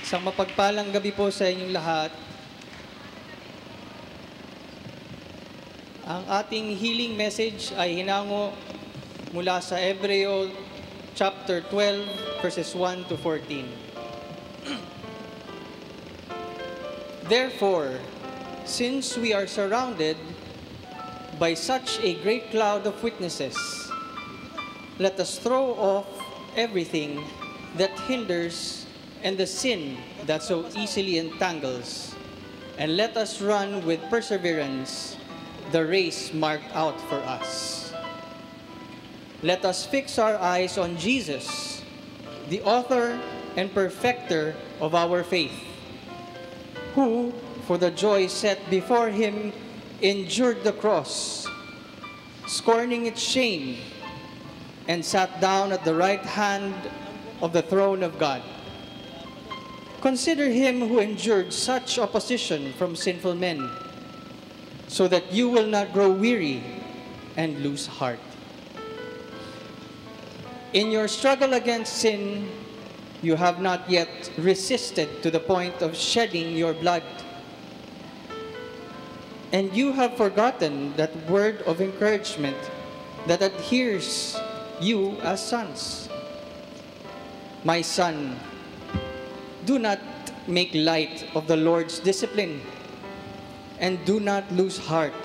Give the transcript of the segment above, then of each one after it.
Isang mapagpalang gabi po sa inyong lahat. Ang ating healing message ay hinango mula sa Hebreo chapter 12 verses 1 to 14. Therefore, since we are surrounded by such a great cloud of witnesses, let us throw off everything that hinders and the sin that so easily entangles, and let us run with perseverance the race marked out for us. Let us fix our eyes on Jesus, the author and perfecter of our faith, who, for the joy set before him, endured the cross, scorning its shame, and sat down at the right hand of the throne of God. Consider him who endured such opposition from sinful men, so that you will not grow weary and lose heart. In your struggle against sin, you have not yet resisted to the point of shedding your blood. And you have forgotten that word of encouragement that adheres you as sons. My son, do not make light of the Lord's discipline, and do not lose heart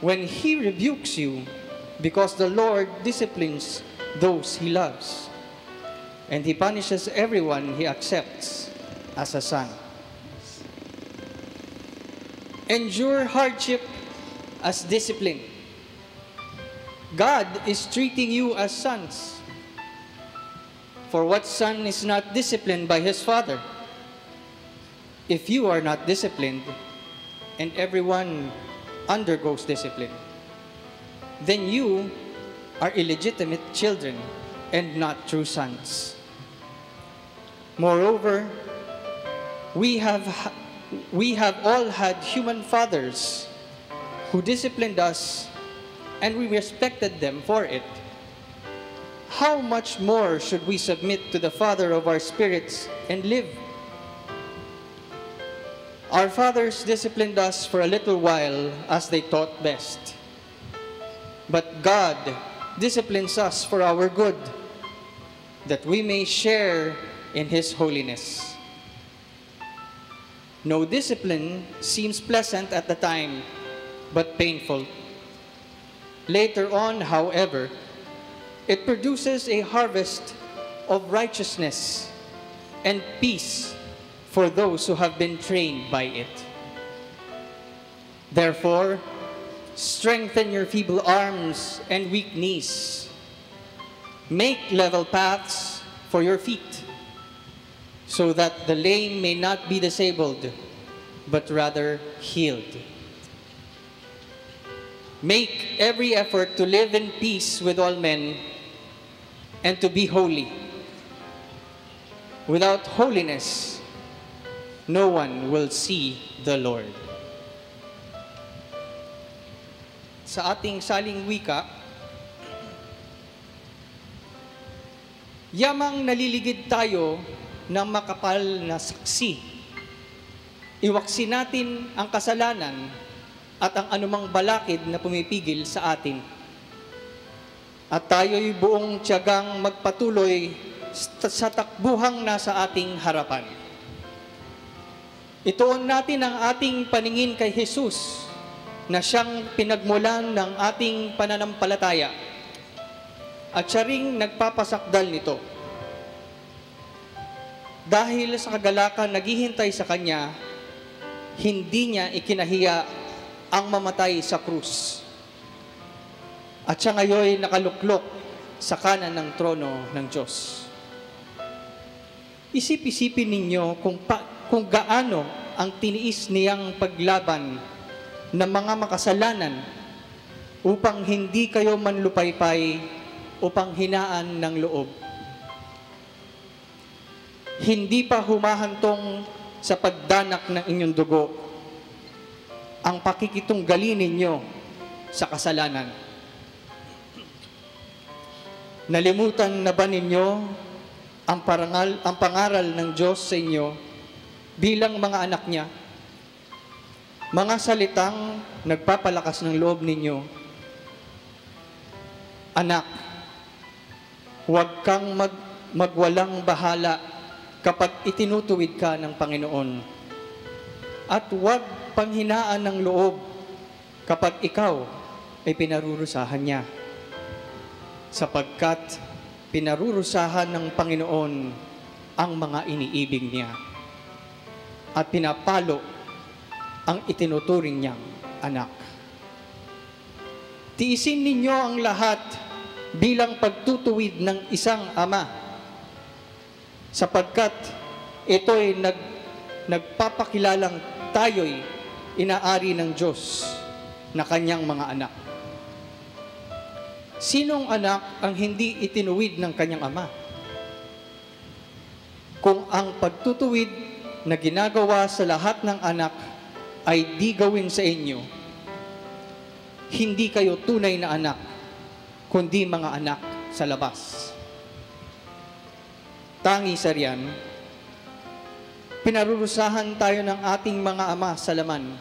when he rebukes you, because the Lord disciplines those he loves, and he punishes everyone he accepts as a son. Endure hardship as discipline. God is treating you as sons. For what son is not disciplined by his father? If you are not disciplined, and everyone undergoes discipline, then you are illegitimate children and not true sons. Moreover, we have all had human fathers who disciplined us, and we respected them for it. How much more should we submit to the Father of our spirits and live? Our fathers disciplined us for a little while as they thought best. But God disciplines us for our good, that we may share in His holiness. No discipline seems pleasant at the time, but painful. Later on, however, it produces a harvest of righteousness and peace for those who have been trained by it. Therefore, strengthen your feeble arms and weak knees. Make level paths for your feet, so that the lame may not be disabled, but rather healed. Make every effort to live in peace with all men and to be holy. Without holiness, no one will see the Lord. Sa ating saling wika, yamang naliligid tayo ng makapal na saksi. Iwaksi natin ang kasalanan at ang anumang balakid na pumipigil sa atin. At tayo'y buong tiyagang magpatuloy sa takbuhang nasa ating harapan. Ituon natin ang ating paningin kay Jesus, na siyang pinagmulan ng ating pananampalataya, at siya ring nagpapasakdal nito. Dahil sa kagalakan naghihintay sa Kanya, hindi Niya ikinahiya ang mamatay sa krus. At siya ngayon nakaluklok sa kanan ng trono ng Diyos. Isip-isipin ninyo kung gaano ang tiniis niyang paglaban ng mga makasalanan upang hindi kayo manlupaypay o panghinaan ng loob. Hindi pa humahantong sa pagdanak ng inyong dugo ang pakikitunggali ninyo sa kasalanan. Nalimutan na ba ninyo ang pangaral ng Diyos sa inyo bilang mga anak niya. Mga salitang nagpapalakas ng loob ninyo. Anak, huwag kang magwalang bahala kapag itinutuwid ka ng Panginoon. At huwag panghinaan ng loob kapag ikaw ay pinarurusahan niya. Sapagkat pinarurusahan ng Panginoon ang mga iniibig niya at pinapalo ang itinuturing niyang anak. Tiisin ninyo ang lahat bilang pagtutuwid ng isang ama, sapagkat ito'y nagpapakilalang tayo'y inaari ng Diyos na kanyang mga anak. Sinong anak ang hindi itinuwid ng kanyang ama? Kung ang pagtutuwid na ginagawa sa lahat ng anak ay di gawin sa inyo, hindi kayo tunay na anak, kundi mga anak sa labas. Tangi sa riyan, pinarurusahan tayo ng ating mga ama sa laman.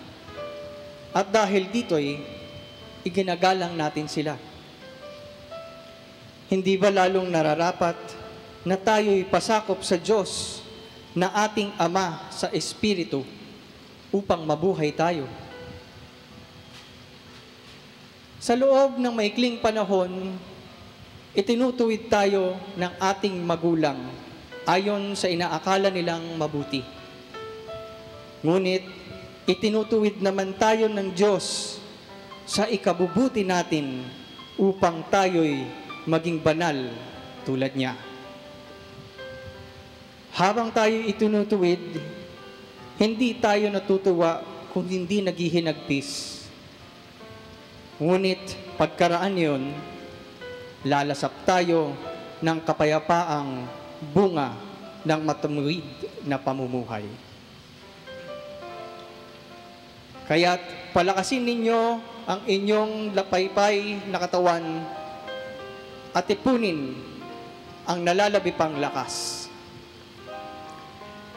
At dahil dito'y iginagalang natin sila. Hindi ba lalong nararapat na tayo'y pasakop sa Diyos na ating Ama sa Espiritu upang mabuhay tayo? Sa loob ng maikling panahon, itinutuwid tayo ng ating magulang ayon sa inaakala nilang mabuti. Ngunit, itinutuwid naman tayo ng Diyos sa ikabubuti natin upang tayo'y maging banal tulad niya. Habang tayo itinutuwid, hindi tayo natutuwa kung hindi naghihinagpis. Ngunit pagkaraan yon, lalasap tayo ng kapayapaang bunga ng matuwid na pamumuhay. Kaya't palakasin ninyo ang inyong lapaypay na katawan at ipunin ang nalalabi pang lakas.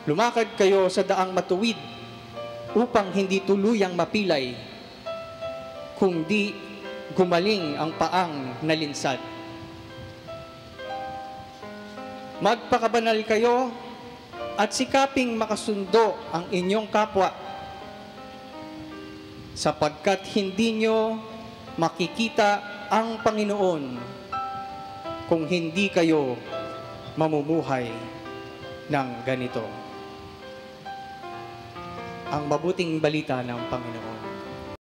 Lumakad kayo sa daang matuwid upang hindi tuluyang mapilay, kundi gumaling ang paang nalinsad. Magpakabanal kayo at sikaping makasundo ang inyong kapwa, sapagkat hindi nyo makikita ang Panginoon kung hindi kayo mamumuhay ng ganito. Ang mabuting balita ng Panginoon.